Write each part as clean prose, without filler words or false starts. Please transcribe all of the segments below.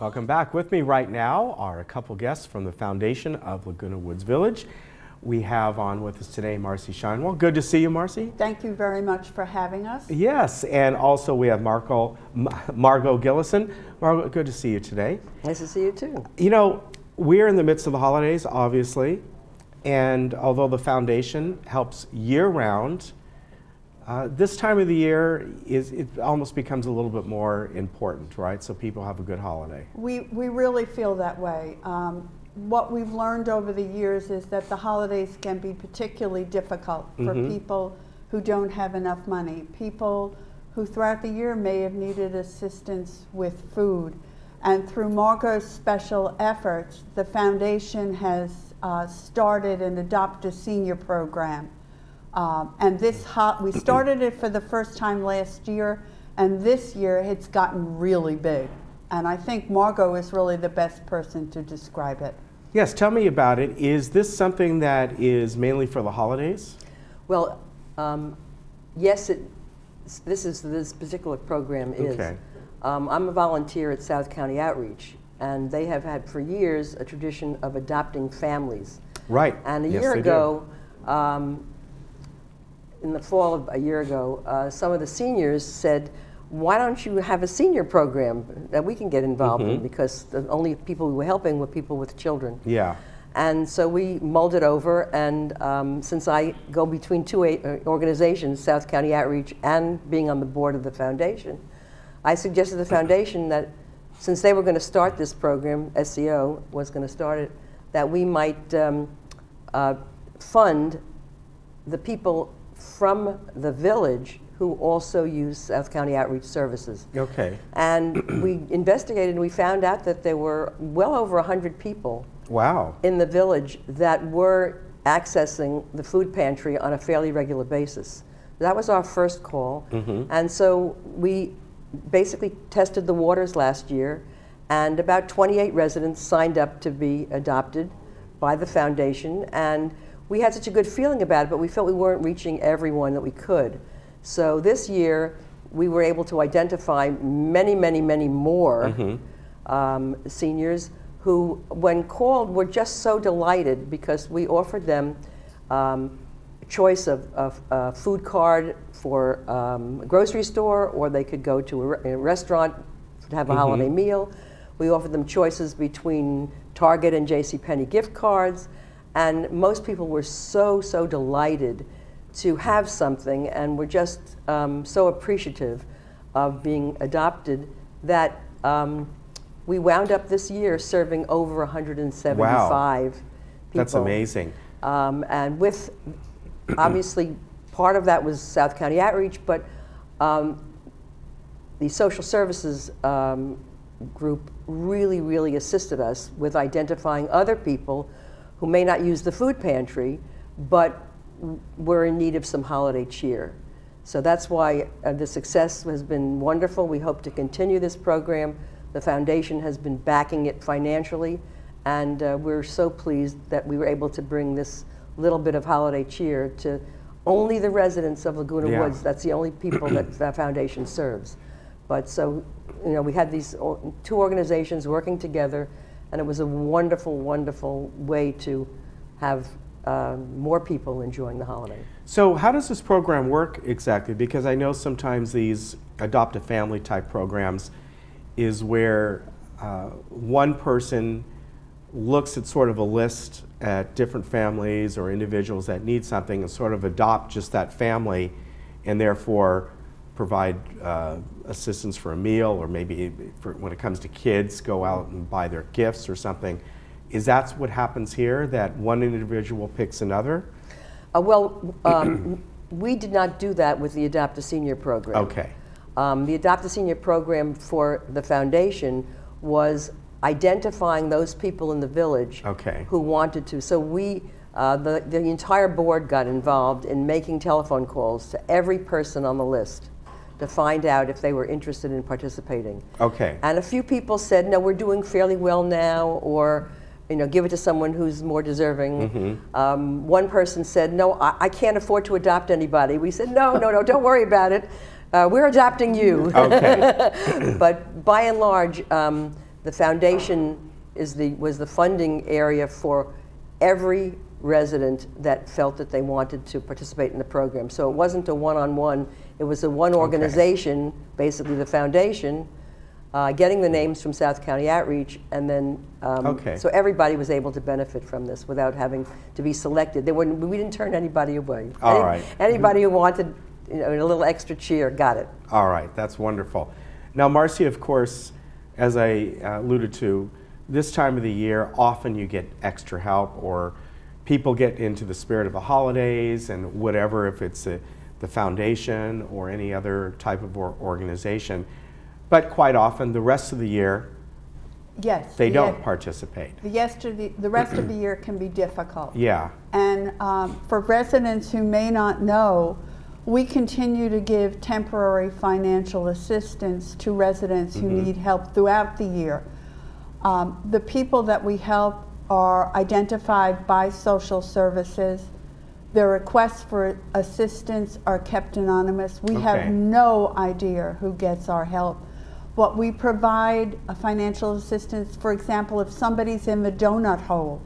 Welcome back. With me right now are a couple guests from the foundation of Laguna Woods Village. We have on with us today Marcy Shinewell. Good to see you, Marcy. Thank you very much for having us. Yes, and also we have Margot Gillison. Margot, good to see you today. Nice to see you too. You know, we're in the midst of the holidays, obviously, and although the foundation helps year-round, this time of the year it almost becomes a little bit more important, right? So people have a good holiday. We really feel that way. What we've learned over the years is that the holidays can be particularly difficult for people who don't have enough money, people who throughout the year may have needed assistance with food. And through Margot's special efforts, the foundation has started an Adopt a Senior program. And we started it for the first time last year, and this year it's gotten really big. And I think Margot is really the best person to describe it. Yes, tell me about it. Is this something that is mainly for the holidays? Well, yes, this particular program is. Okay. I'm a volunteer at South County Outreach, and they have had for years a tradition of adopting families. Right. And a Yes, year they ago, in the fall of a year ago, some of the seniors said, why don't you have a senior program that we can get involved in, because the only people we were helping were people with children. Yeah. And so we mulled it over, and since I go between two organizations, South County Outreach and being on the board of the foundation, I suggested to the foundation that since they were going to start this program, SCO was going to start it, that we might fund the people from the village who also use South County Outreach services. Okay. And we investigated and we found out that there were well over 100 people Wow. in the village that were accessing the food pantry on a fairly regular basis. That was our first call. And so we basically tested the waters last year, and about 28 residents signed up to be adopted by the foundation. And we had such a good feeling about it, but we felt we weren't reaching everyone that we could. So this year, we were able to identify many, many, many more seniors who, when called, were just so delighted because we offered them a choice of a food card for a grocery store, or they could go to a restaurant to have a holiday meal. We offered them choices between Target and JCPenney gift cards, and most people were so delighted to have something, and were just so appreciative of being adopted that we wound up this year serving over 175 people. That's amazing. And with, obviously, part of that was South County Outreach, but the social services group really assisted us with identifying other people who may not use the food pantry, but were in need of some holiday cheer. So that's why the success has been wonderful. We hope to continue this program. The foundation has been backing it financially, and we're so pleased that we were able to bring this little bit of holiday cheer to only the residents of Laguna Woods. That's the only people that the foundation serves. But so, you know, we had these two organizations working together, and it was a wonderful way to have more people enjoying the holiday. So how does this program work exactly? Because I know sometimes these adopt a family type programs is where one person looks at sort of a list at different families or individuals that need something and sort of adopt just that family, and therefore provide assistance for a meal, or maybe when it comes to kids, go out and buy their gifts or something. Is that what happens here, that one individual picks another? We did not do that with the Adopt a Senior program. Okay. The Adopt a Senior program for the foundation was identifying those people in the village who wanted to. So we, the entire board got involved in making telephone calls to every person on the list to find out if they were interested in participating. Okay. And a few people said, no, we're doing fairly well now, or you know, give it to someone who's more deserving. One person said, no, I can't afford to adopt anybody. We said, no, don't worry about it. We're adopting you. Okay. But by and large, the foundation was the funding area for every resident that felt that they wanted to participate in the program. So it wasn't a one-on-one, it was a one organization, basically the foundation, getting the names from South County Outreach, and then, so everybody was able to benefit from this without having to be selected. We didn't turn anybody away. All right. Anybody who wanted a little extra cheer got it. All right, that's wonderful. Now, Marcy, of course, as I alluded to, this time of the year, often you get extra help, or people get into the spirit of the holidays and whatever, if it's the foundation or any other type of organization. But quite often, the rest of the year, yes, they don't participate. The rest of the year can be difficult. Yeah. And for residents who may not know, we continue to give temporary financial assistance to residents who need help throughout the year. The people that we help are identified by social services. Their requests for assistance are kept anonymous. We have no idea who gets our help. But we provide a financial assistance, for example, if somebody's in the donut hole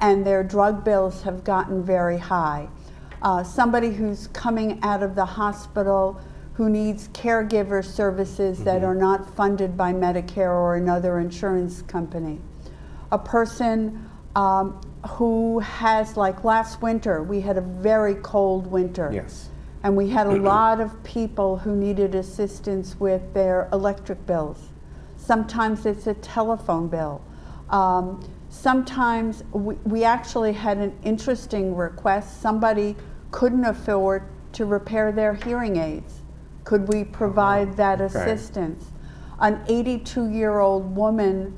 and their drug bills have gotten very high. Somebody who's coming out of the hospital who needs caregiver services that are not funded by Medicare or another insurance company. A person who has, like last winter, we had a very cold winter. Yes. And we had a lot of people who needed assistance with their electric bills. Sometimes it's a telephone bill. Sometimes we actually had an interesting request. Somebody couldn't afford to repair their hearing aids. Could we provide that assistance? An 82-year-old woman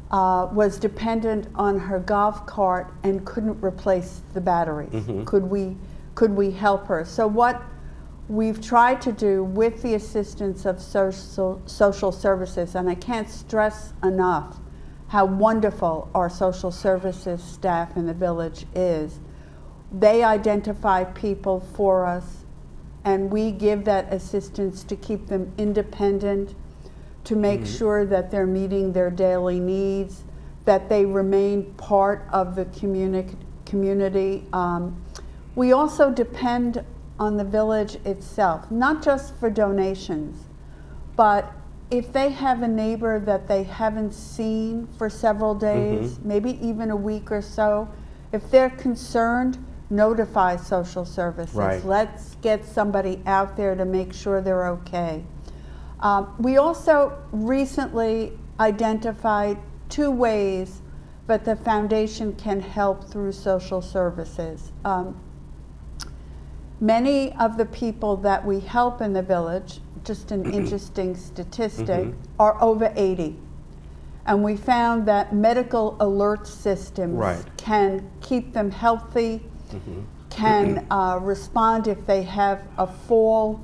was dependent on her golf cart and couldn't replace the batteries. Could we help her? So what we've tried to do with the assistance of social services, and I can't stress enough how wonderful our social services staff in the village is. They identify people for us, and we give that assistance to keep them independent, to make sure that they're meeting their daily needs, that they remain part of the community. We also depend on the village itself, not just for donations, but if they have a neighbor that they haven't seen for several days, maybe even a week or so, if they're concerned, notify social services. Let's get somebody out there to make sure they're okay. We also recently identified 2 ways that the foundation can help through social services. Many of the people that we help in the village, just an interesting statistic, are over 80. And we found that medical alert systems can keep them healthy, can respond if they have a fall,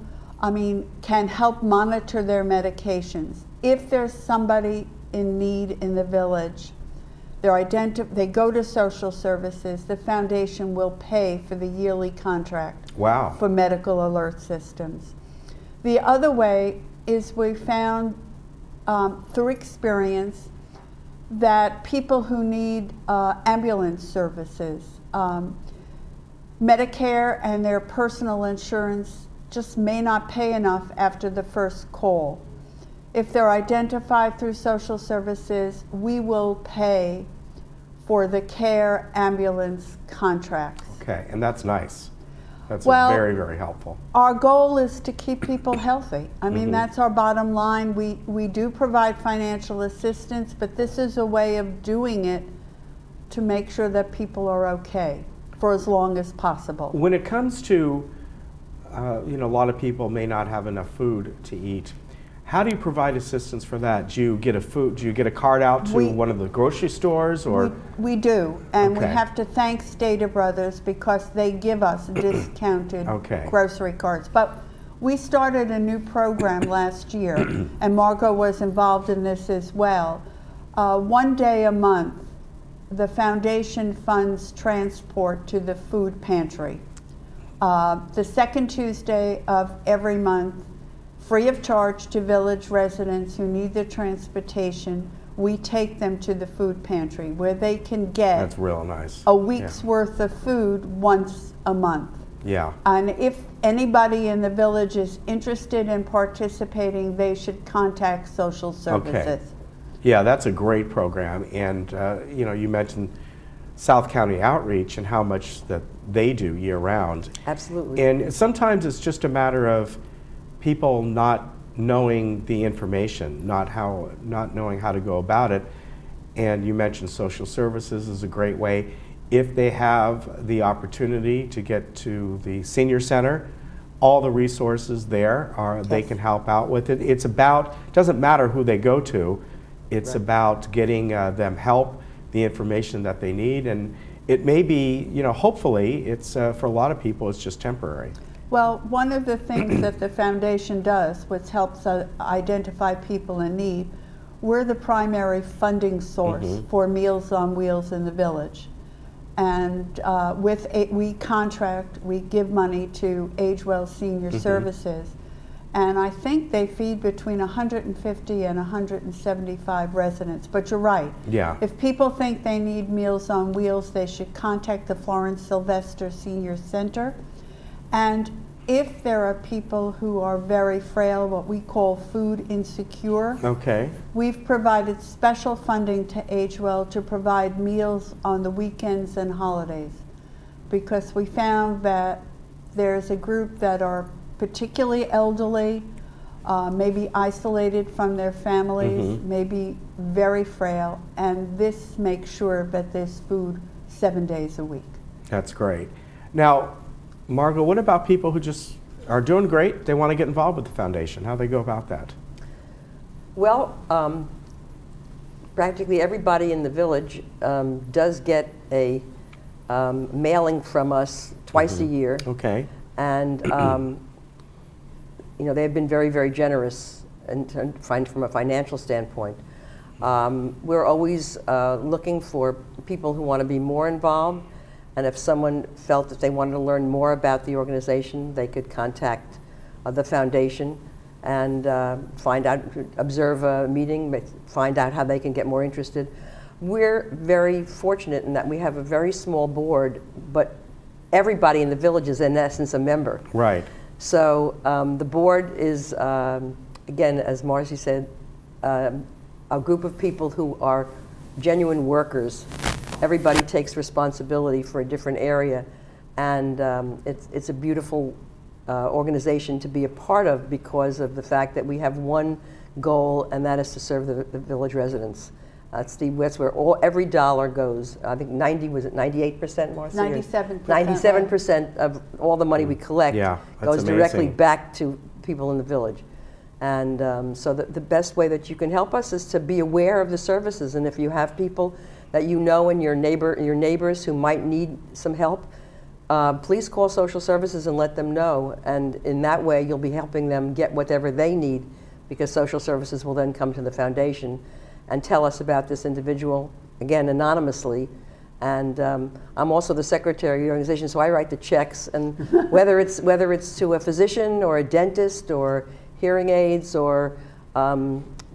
can help monitor their medications. If there's somebody in need in the village, they go to social services, the foundation will pay for the yearly contract for medical alert systems. The other way is we found through experience that people who need ambulance services, Medicare and their personal insurance just may not pay enough after the first call. If they're identified through social services, we will pay for the care ambulance contracts. Okay, and that's nice. That's very, very helpful. Our goal is to keep people healthy. That's our bottom line. We do provide financial assistance, but this is a way of doing it to make sure that people are okay for as long as possible. When it comes to, a lot of people may not have enough food to eat. How do you provide assistance for that? Do you get a card out to one of the grocery stores, or? We do, and we have to thank Stater Brothers because they give us discounted grocery cards. But we started a new program last year, and Margot was involved in this as well. 1 day a month, the foundation funds transport to the food pantry. The second Tuesday of every month, free of charge to village residents who need the transportation, we take them to the food pantry where they can get That's real nice. a week's worth of food once a month. Yeah. And if anybody in the village is interested in participating, they should contact social services. Yeah, that's a great program. And you know, you mentioned South County Outreach and how much that they do year round. Absolutely. And sometimes it's just a matter of people not knowing the information, not knowing how to go about it. And you mentioned social services is a great way. If they have the opportunity to get to the senior center, all the resources there are, they can help out with it. It's about, it doesn't matter who they go to, it's about getting them help, the information that they need, and it may be, you know, hopefully it's, for a lot of people, it's just temporary. Well, one of the things that the foundation does, which helps identify people in need, we're the primary funding source for Meals on Wheels in the village. And we contract, we give money to Agewell Senior Services, and I think they feed between 150 and 175 residents. But you're right. Yeah. If people think they need Meals on Wheels, they should contact the Florence Sylvester Senior Center. And if there are people who are very frail, what we call food insecure, we've provided special funding to Agewell to provide meals on the weekends and holidays, because we found that there's a group that are particularly elderly, maybe isolated from their families, maybe very frail, and this makes sure that there's food 7 days a week. That's great. Now, Margot, what about people who just are doing great, they want to get involved with the foundation? How do they go about that? Well, practically everybody in the village does get a mailing from us twice a year. Okay. And you know, they've been very, very generous from a financial standpoint. We're always looking for people who want to be more involved. And if someone felt that they wanted to learn more about the organization, they could contact the foundation and find out, observe a meeting, find out how they can get more interested. We're very fortunate in that we have a very small board, but everybody in the village is in essence a member. Right. So the board is, again, as Marcy said, a group of people who are genuine workers. Everybody takes responsibility for a different area, and it's a beautiful organization to be a part of because of the fact that we have one goal, and that is to serve the village residents. That's where every dollar goes. I think 98%, Marcy? 97%. 97% of all the money we collect goes directly back to people in the village. And so the best way that you can help us is to be aware of the services, and if you have people that you know and your neighbors who might need some help, please call social services and let them know. And in that way, you'll be helping them get whatever they need, because social services will then come to the foundation and tell us about this individual, again, anonymously. And I'm also the secretary of the organization, so I write the checks. And whether it's to a physician or a dentist or hearing aids or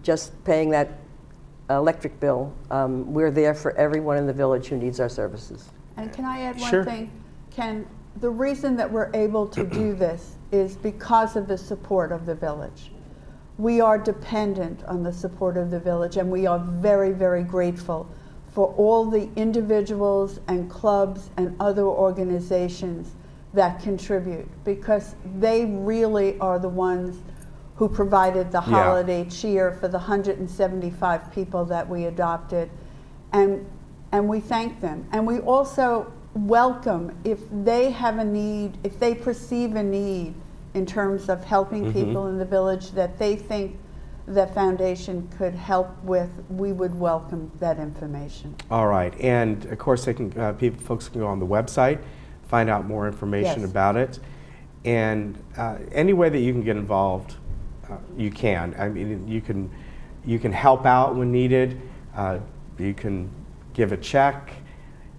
just paying that electric bill, we're there for everyone in the village who needs our services. And can I add one thing? The reason that we're able to do this is because of the support of the village. We are dependent on the support of the village, and we are very, very grateful for all the individuals and clubs and other organizations that contribute, because they really are the ones who provided the holiday cheer for the 175 people that we adopted, and we thank them. And we also welcome, if they have a need, if they perceive a need in terms of helping people in the village that they think the foundation could help with, we would welcome that information. All right, and of course they can, folks can go on the website, find out more information about it, and any way that you can get involved, you can. I mean, you can help out when needed. You can give a check,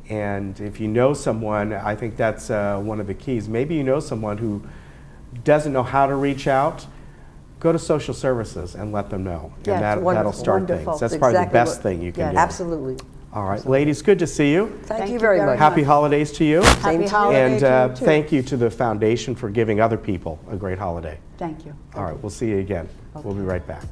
and if you know someone, I think that's one of the keys. Maybe you know someone who doesn't know how to reach out. go to social services and let them know. Yes, and that'll wonderful, start wonderful. things. That's That's probably the exactly best what- thing you can yes. do. Absolutely. All right, ladies, good to see you. Thank you very much. Happy holidays to you. Same Happy to you. holiday And to you, too. thank you to the foundation for giving other people a great holiday. Thank you. All right, we'll see you again. We'll be right back.